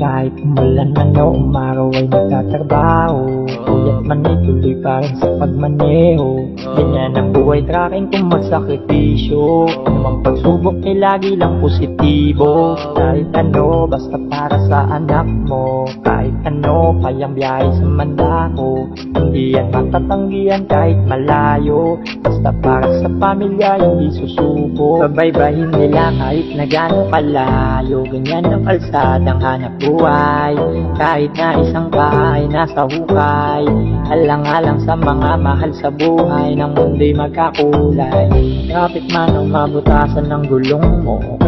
Kahit umulan man o umaraw ay nagtatrabaho, puyat man ay tuloy pa rin sa pagmaneho. Ganyan ang buhay, tracking kung magsakripisyo. Anumang pagsubok ay lagi lang positibo. Kahit ano, basta para sa anak mo. Kahit ano, kayang biyahe sa mandako. Hindi yan matatanggihan kahit malayo. Basta para sa pamilya, hindi susuko. Babaybayin nila kahit na gano'ng kalayo. Ganyan ang kalsadang hanap buhay. Kahit na isang bahay nasa hukay, alang-alang sa mga mahal sa buhay, ng mundo'y magkakulay. Traffic man ang mabutasan ng gulong mo, okay?